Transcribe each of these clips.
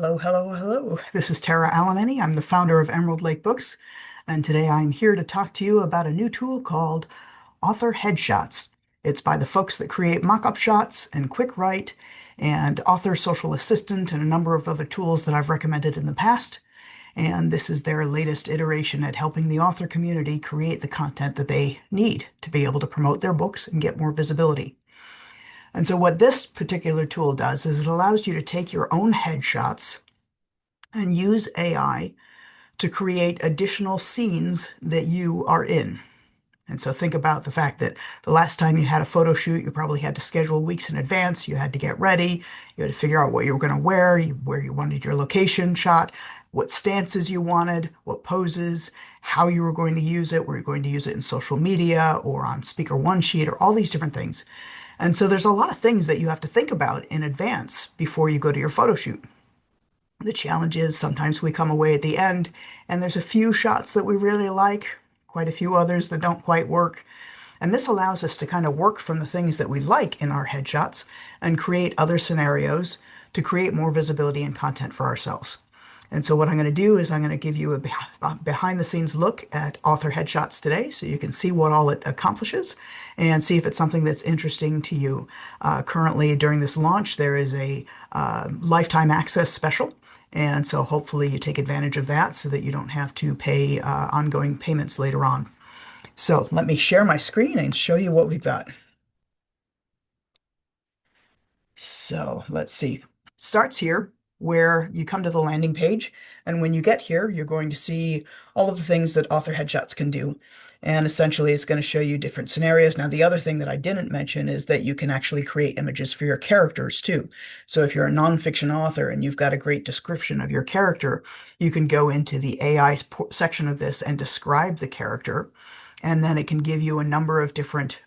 Hello, hello, hello. This is Tara Alemany. I'm the founder of Emerald Lake Books, and today I'm here to talk to you about a new tool called Author Headshots. It's by the folks that create mock-up shots and Quick Write and Author Social Assistant and a number of other tools that I've recommended in the past. And this is their latest iteration at helping the author community create the content that they need to be able to promote their books and get more visibility. And so what this particular tool does is it allows you to take your own headshots and use AI to create additional scenes that you are in. And so think about the fact that the last time you had a photo shoot, you probably had to schedule weeks in advance. You had to get ready. You had to figure out what you were going to wear, where you wanted your location shot, what stances you wanted, what poses, how you were going to use it. Were you going to use it in social media or on speaker one sheet or all these different things? And so there's a lot of things that you have to think about in advance before you go to your photo shoot. The challenge is sometimes we come away at the end and there's a few shots that we really like, quite a few others that don't quite work. And this allows us to kind of work from the things that we like in our headshots and create other scenarios to create more visibility and content for ourselves. And so what I'm going to do is I'm going to give you a behind the scenes look at author headshots today so you can see what all it accomplishes and see if it's something that's interesting to you. Currently, during this launch, there is a lifetime access special. And so hopefully you take advantage of that so that you don't have to pay ongoing payments later on. So let me share my screen and show you what we've got. So let's see. Starts here where you come to the landing page. And when you get here, you're going to see all of the things that Author Headshots can do. And essentially, it's going to show you different scenarios. Now, the other thing that I didn't mention is that you can actually create images for your characters too. So if you're a nonfiction author and you've got a great description of your character, you can go into the AI section of this and describe the character. And then it can give you a number of different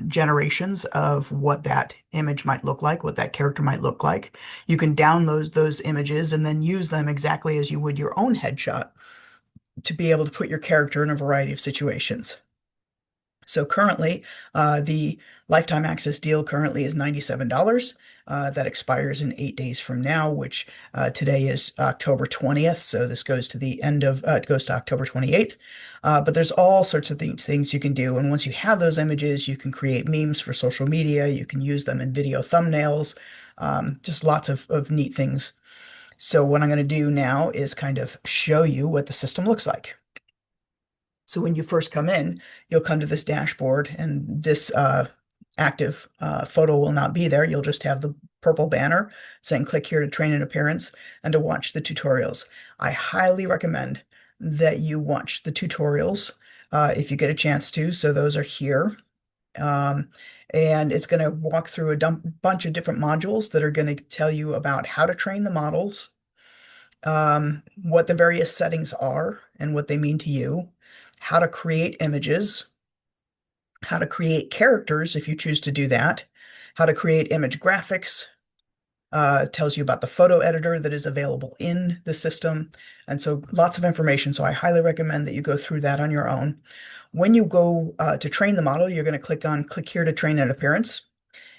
generations of what that image might look like, what that character might look like. You can download those images and then use them exactly as you would your own headshot to be able to put your character in a variety of situations. So currently, the lifetime access deal currently is $97. That expires in 8 days from now, which today is October 20th. So this goes to the end of, it goes to October 28th. But there's all sorts of things you can do. And once you have those images, you can create memes for social media. You can use them in video thumbnails, just lots of neat things. So what I'm going to do now is kind of show you what the system looks like. So when you first come in, you'll come to this dashboard and this active photo will not be there. You'll just have the purple banner saying click here to train an appearance and to watch the tutorials. I highly recommend that you watch the tutorials if you get a chance to. So those are here. And it's going to walk through a bunch of different modules that are going to tell you about how to train the models, what the various settings are and what they mean to you, how to create images, how to create characters if you choose to do that, how to create image graphics, tells you about the photo editor that is available in the system. And so lots of information. So I highly recommend that you go through that on your own. When you go to train the model, you're going to click here to train an appearance.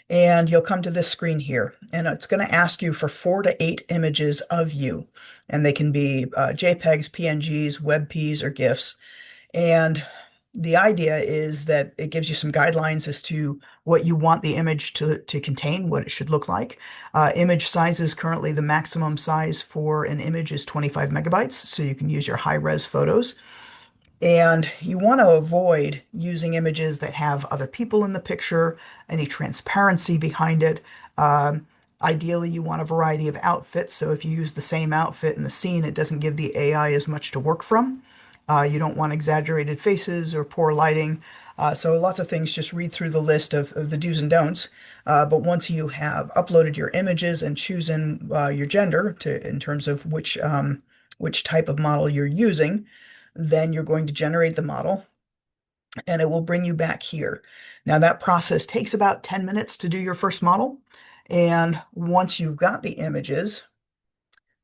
And you'll come to this screen here, and it's going to ask you for 4 to 8 images of you. And they can be JPEGs, PNGs, WebPs, or GIFs. And the idea is that it gives you some guidelines as to what you want the image to contain, what it should look like. Image sizes, currently the maximum size for an image is 25 megabytes, so you can use your high-res photos. And you want to avoid using images that have other people in the picture, any transparency behind it. Ideally, you want a variety of outfits. So if you use the same outfit in the scene, it doesn't give the AI as much to work from. You don't want exaggerated faces or poor lighting. So lots of things, just read through the list of the do's and don'ts. But once you have uploaded your images and chosen your gender in terms of which type of model you're using, then you're going to generate the model and it will bring you back here. Now that process takes about 10 minutes to do your first model. And once you've got the images,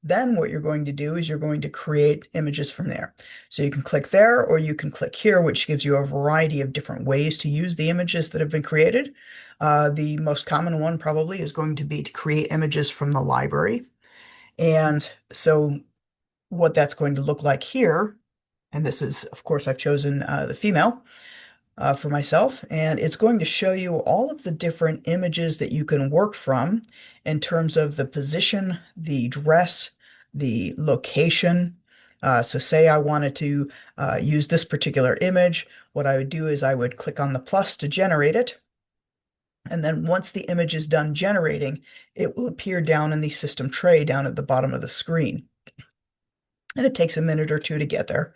then what you're going to do is you're going to create images from there. So you can click there or you can click here, which gives you a variety of different ways to use the images that have been created. The most common one probably is going to be to create images from the library. And so what that's going to look like here, and this is, of course, I've chosen the female for myself, and it's going to show you all of the different images that you can work from in terms of the position, the dress, the location. So say I wanted to use this particular image, what I would do is I would click on the plus to generate it. And then once the image is done generating, it will appear down in the system tray down at the bottom of the screen. And it takes a minute or two to get there.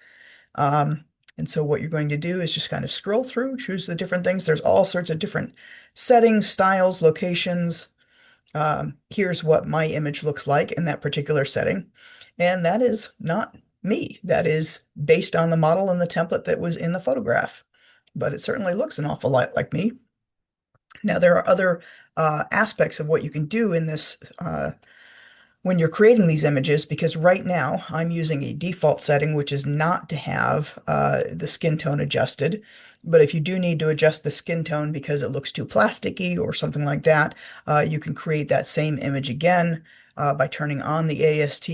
Um, and so what you're going to do is just kind of scroll through, choose the different things. There's all sorts of different settings, styles, locations. Here's what my image looks like in that particular setting. And that is not me. That is based on the model and the template that was in the photograph. But it certainly looks an awful lot like me. Now, there are other aspects of what you can do in this when you're creating these images, because right now I'm using a default setting, which is not to have the skin tone adjusted. But if you do need to adjust the skin tone because it looks too plasticky or something like that, you can create that same image again by turning on the AST.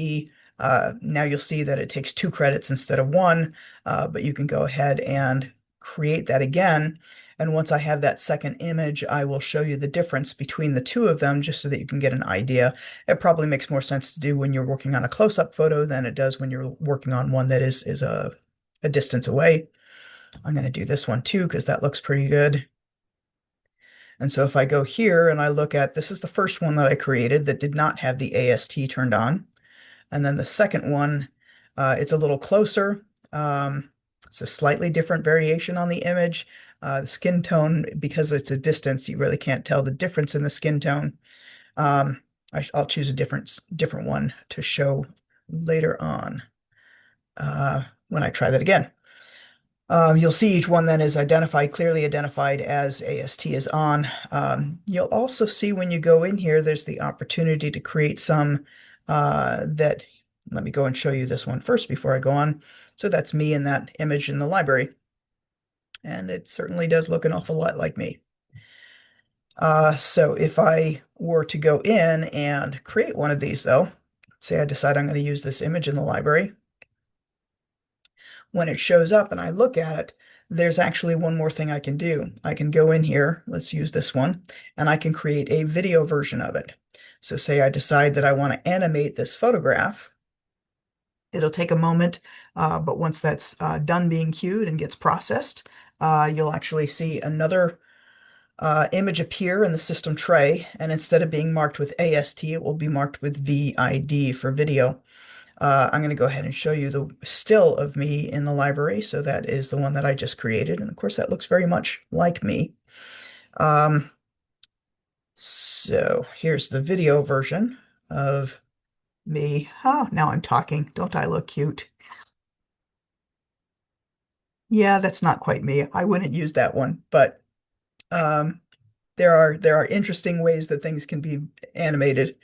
Now you'll see that it takes 2 credits instead of 1, but you can go ahead and create that again. And once I have that second image, I will show you the difference between the two of them just so that you can get an idea. It probably makes more sense to do when you're working on a close-up photo than it does when you're working on one that is a distance away. I'm going to do this one too because that looks pretty good. And so if I go here and I look at, this is the first one that I created that did not have the AST turned on. And then the second one, it's a little closer. It's a slightly different variation on the image. The skin tone, because it's a distance, you really can't tell the difference in the skin tone. Um, I'll choose a different one to show later on when I try that again. You'll see each one then is clearly identified as AST is on. You'll also see when you go in here, there's the opportunity to create some let me go and show you this one first before I go on. So that's me in that image in the library. And it certainly does look an awful lot like me. So if I were to go in and create one of these though, say I decide I'm going to use this image in the library, when it shows up and I look at it, there's actually one more thing I can do. I can go in here, let's use this one, and I can create a video version of it. So say I decide that I want to animate this photograph. It'll take a moment, but once that's done being queued and gets processed, you'll actually see another image appear in the system tray, and instead of being marked with AST, it will be marked with VID for video. I'm going to go ahead and show you the still of me in the library. So that is the one that I just created. And of course, that looks very much like me. So here's the video version of me. Oh, now I'm talking. Don't I look cute? Yeah, that's not quite me. I wouldn't use that one, but um, there are interesting ways that things can be animated.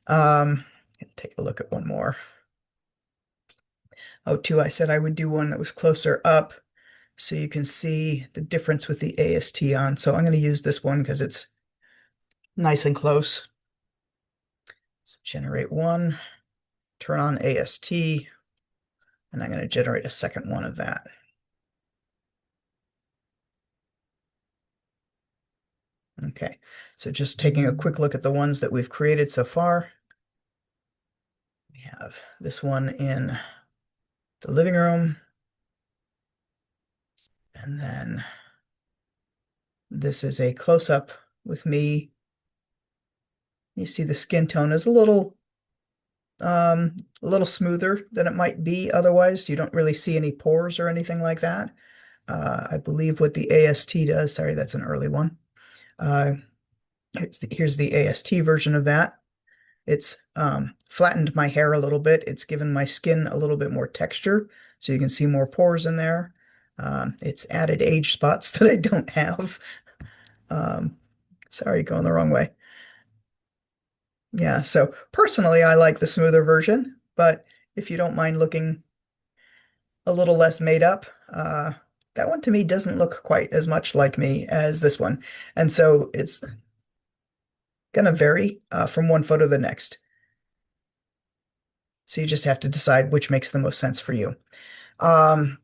Take a look at one more. Oh, too, I said I would do one that was closer up so you can see the difference with the AST on. So I'm going to use this one because it's nice and close. So generate one, turn on AST, and I'm going to generate a second one of that. Okay, so just taking a quick look at the ones that we've created so far. We have this one in the living room, and then this is a close-up with me. You see the skin tone is a little smoother than it might be otherwise. You don't really see any pores or anything like that. I believe what the AST does, sorry, that's an early one. Uh, here's the AST version of that. It's flattened my hair a little bit. It's given my skin a little bit more texture, so you can see more pores in there. It's added age spots that I don't have. Sorry, going the wrong way. Yeah, so personally, I like the smoother version, but if you don't mind looking a little less made up, that one to me doesn't look quite as much like me as this one. And so it's going to vary from one photo to the next. So you just have to decide which makes the most sense for you. Um,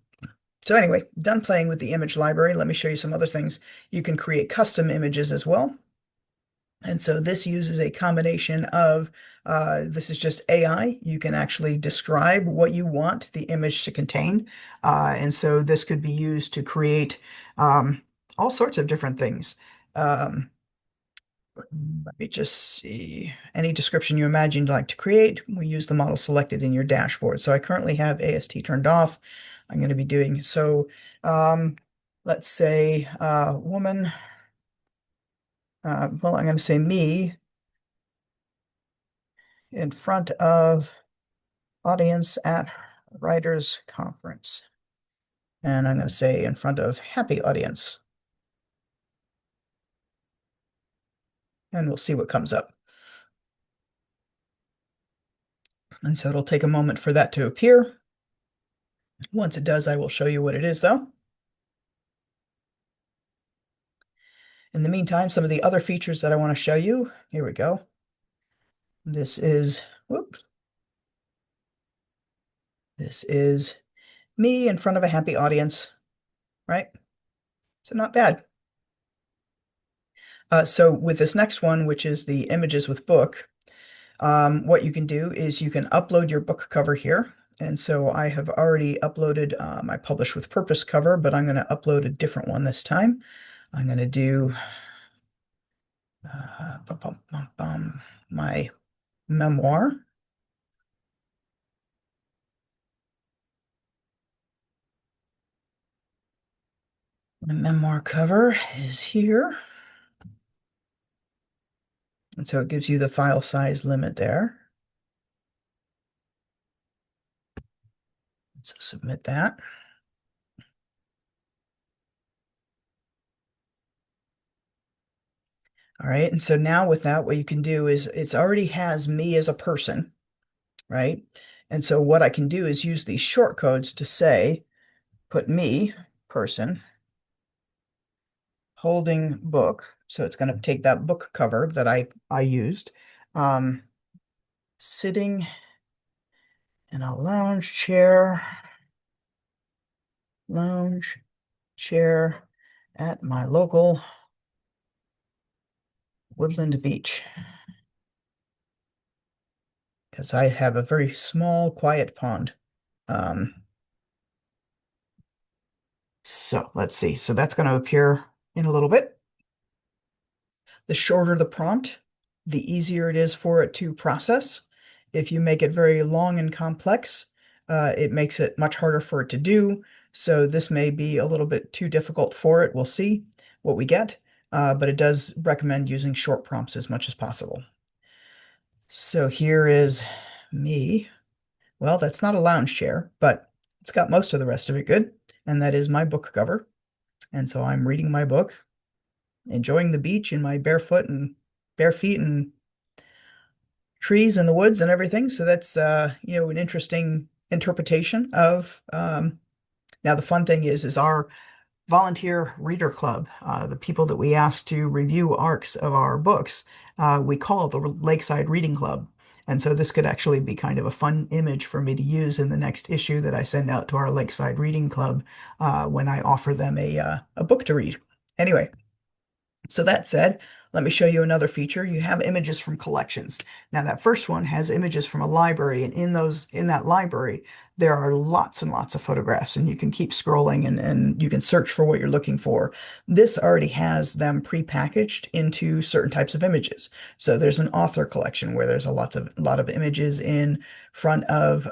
so anyway, done playing with the image library. Let me show you some other things. You can create custom images as well. And so this uses a combination of, this is just AI. You can actually describe what you want the image to contain. And so this could be used to create all sorts of different things. Um, Let me just see. Any description you imagine you'd like to create, we use the model selected in your dashboard. So I currently have AST turned off. I'm going to be doing so. Um, let's say woman. Well, I'm going to say me in front of audience at writers conference. And I'm going to say in front of happy audience. And we'll see what comes up. And so it'll take a moment for that to appear. Once it does, I will show you what it is, though. In the meantime, some of the other features that I want to show you, here we go. This is, whoops, this is me in front of a happy audience, right? So not bad. So with this next one, which is the images with book, what you can do is you can upload your book cover here. And so I have already uploaded my Publish with Purpose cover, but I'm going to upload a different one this time. I'm going to do my memoir. My memoir cover is here. And so it gives you the file size limit there. So submit that. All right. And so now with that, what you can do is it already has me as a person, right? And so what I can do is use these short codes to say, put me, person, holding book. So it's going to take that book cover that I used, sitting in a lounge chair at my local woodland beach. Because I have a very small, quiet pond. Um, so let's see. So that's going to appear in a little bit. The shorter the prompt, the easier it is for it to process. If you make it very long and complex, it makes it much harder for it to do. So this may be a little bit too difficult for it. We'll see what we get, but it does recommend using short prompts as much as possible. So here is me. Well, that's not a lounge chair, but it's got most of the rest of it good, and that is my book cover. And so I'm reading my book, enjoying the beach in my bare feet and trees in the woods and everything. So that's an interesting interpretation of now the fun thing is our volunteer reader club, the people that we ask to review arcs of our books, we call the Lakeside Reading Club. And so this could actually be kind of a fun image for me to use in the next issue that I send out to our Lakeside Reading Club when I offer them a book to read. Anyway, so that said, let me show you another feature. You have images from collections. Now that first one has images from a library, and in that library, there are lots and lots of photographs, and you can keep scrolling and you can search for what you're looking for. This already has them pre-packaged into certain types of images. So there's an author collection where there's a lot of images in front of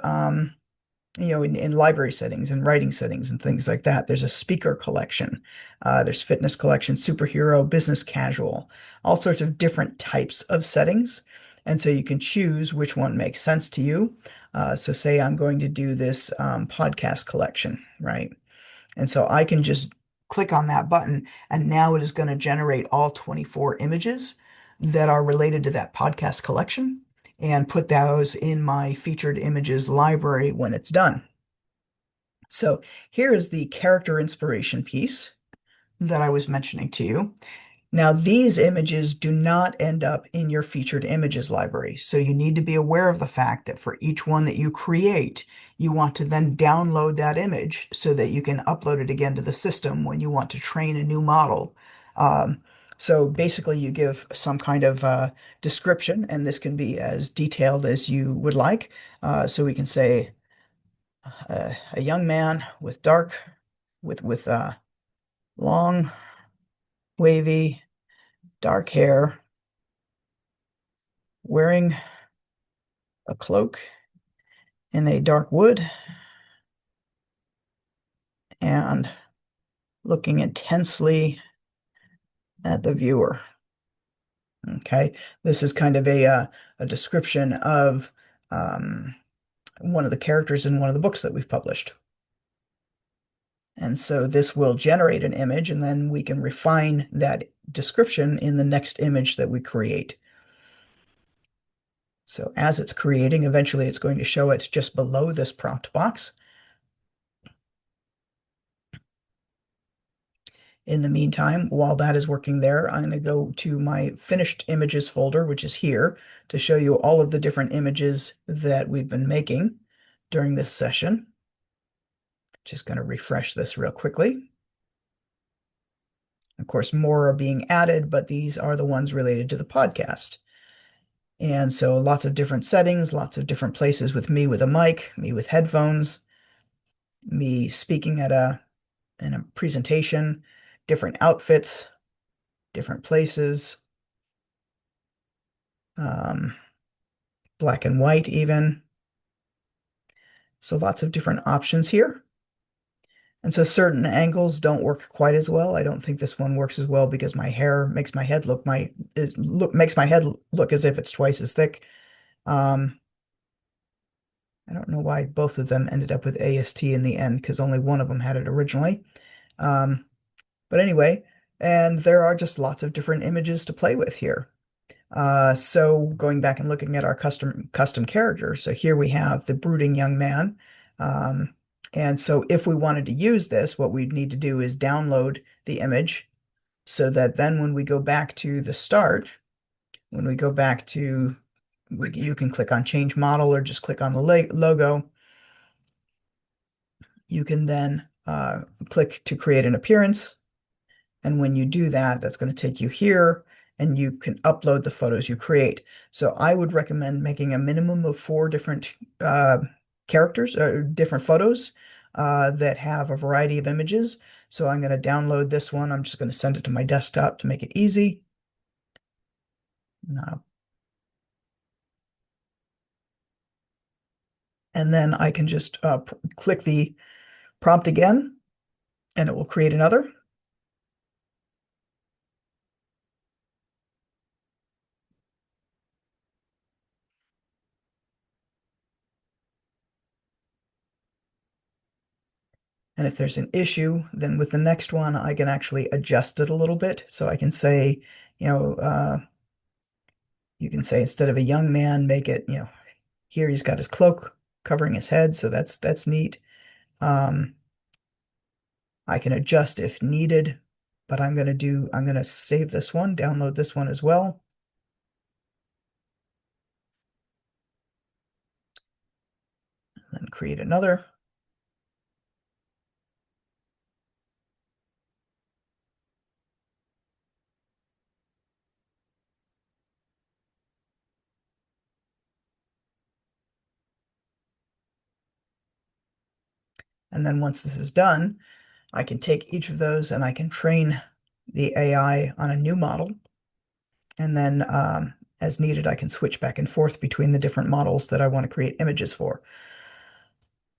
in library settings and writing settings and things like that. There's a speaker collection. There's fitness collection, superhero, business casual, all sorts of different types of settings. And so you can choose which one makes sense to you. So say I'm going to do this podcast collection, right? And so I can just click on that button, and now it is going to generate all 24 images that are related to that podcast collection and put those in my featured images library when it's done. So here is the character inspiration piece that I was mentioning to you. Now, these images do not end up in your featured images library. So you need to be aware of the fact that for each one that you create, you want to then download that image so that you can upload it again to the system when you want to train a new model. Um, so basically, you give some kind of description, and this can be as detailed as you would like. So we can say a young man with long, wavy, dark hair, wearing a cloak in a dark wood and looking intensely at the viewer. Okay, this is kind of a description of um, one of the characters in one of the books that we've published. And so this will generate an image, and then we can refine that description in the next image that we create. So as it's creating, eventually it's going to show it just below this prompt box. In the meantime, while that is working there, I'm going to go to my finished images folder, which is here, to show you all of the different images that we've been making during this session. Just going to refresh this real quickly. Of course, more are being added, but these are the ones related to the podcast. And so lots of different settings, lots of different places with me with a mic, me with headphones, me speaking in a presentation, different outfits, different places, um, black and white even. So lots of different options here. And so certain angles don't work quite as well. I don't think this one works as well because my hair makes my head makes my head look as if it's twice as thick. Um, I don't know why both of them ended up with AST in the end because only one of them had it originally. Um, but anyway, and there are just lots of different images to play with here. So going back and looking at our custom characters, so here we have the brooding young man. Um, and so if we wanted to use this, what we'd need to do is download the image so that then when we go back to the start, when we go back to, you can click on change model or just click on the logo. You can then click to create an appearance. And when you do that, that's going to take you here and you can upload the photos you create. So I would recommend making a minimum of 4 different characters or different photos that have a variety of images. So I'm going to download this one. I'm just going to send it to my desktop to make it easy. No. And then I can just click the prompt again and it will create another. And if there's an issue, then with the next one, I can actually adjust it a little bit. So I can say, you know, you can say instead of a young man, make it, here he's got his cloak covering his head. So that's neat. Um, I can adjust if needed, but I'm going to save this one, download this one as well. Then create another. And then once this is done, I can take each of those and I can train the AI on a new model. And then as needed, I can switch back and forth between the different models that I want to create images for.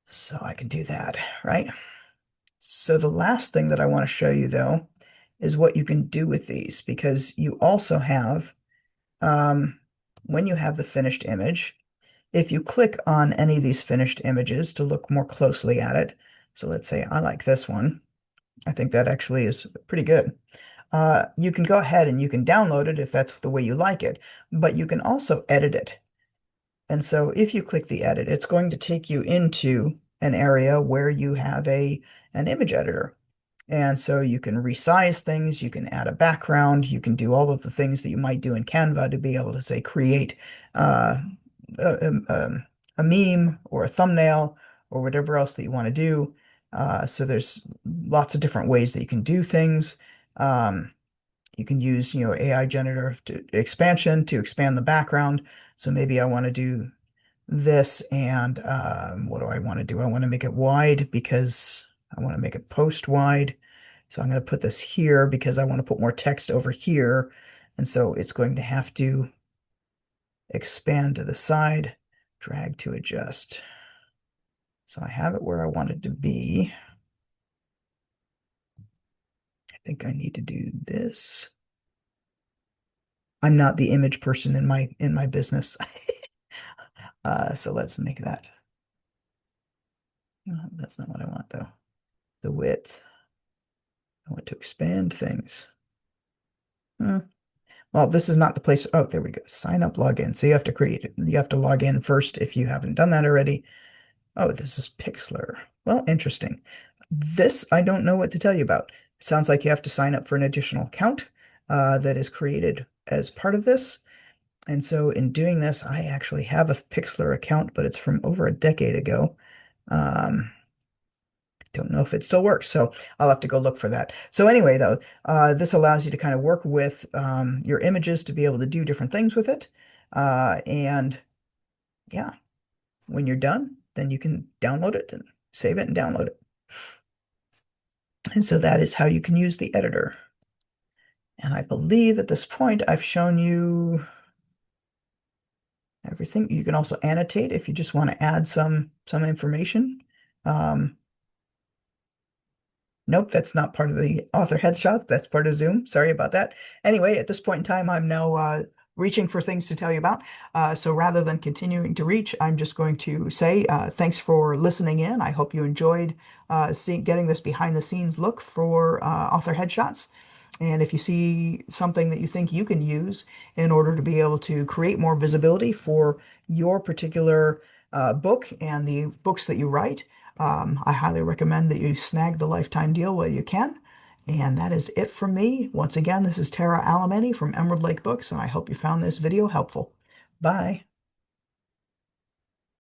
So I can do that, right? So the last thing that I want to show you though is what you can do with these because you also have, when you have the finished image, if you click on any of these finished images to look more closely at it, so let's say I like this one. I think that actually is pretty good. You can go ahead and you can download it if that's the way you like it, but you can also edit it. And so if you click the edit, it's going to take you into an area where you have an image editor. And so you can resize things, you can add a background, you can do all of the things that you might do in Canva to be able to say create uh, a meme or a thumbnail or whatever else that you want to do. So there's lots of different ways that you can do things. Um, you can use, AI generative expansion to expand the background. So maybe I want to do this and what do I want to do? I want to make it wide because I want to make it post wide. So I'm going to put this here because I want to put more text over here. And so it's going to have to expand to the side, drag to adjust. So I have it where I want it to be. I think I need to do this. I'm not the image person in my business. So let's make that. That's not what I want though. The width. I want to expand things. Hmm. Well, this is not the place. Oh, there we go. Sign up, log in. So you have to create it. You have to log in first if you haven't done that already. Oh, this is Pixlr. Well, interesting. This I don't know what to tell you about. It sounds like you have to sign up for an additional account that is created as part of this. And so in doing this, I actually have a Pixlr account, but it's from over a decade ago. Um, don't know if it still works, so I'll have to go look for that. So anyway, though, this allows you to kind of work with your images to be able to do different things with it. And yeah, when you're done, then you can download it and save it and download it. And so that is how you can use the editor. And I believe at this point I've shown you everything. You can also annotate if you just want to add some information. Um, Nope, that's not part of the author headshots. That's part of Zoom. Sorry about that. Anyway, at this point in time, I'm now reaching for things to tell you about. So rather than continuing to reach, I'm just going to say thanks for listening in. I hope you enjoyed getting this behind the scenes look for author headshots. And if you see something that you think you can use in order to be able to create more visibility for your particular book and the books that you write, I highly recommend that you snag the lifetime deal while you can. And that is it from me. Once again, this is Tara Alemany from Emerald Lake Books, and I hope you found this video helpful. Bye.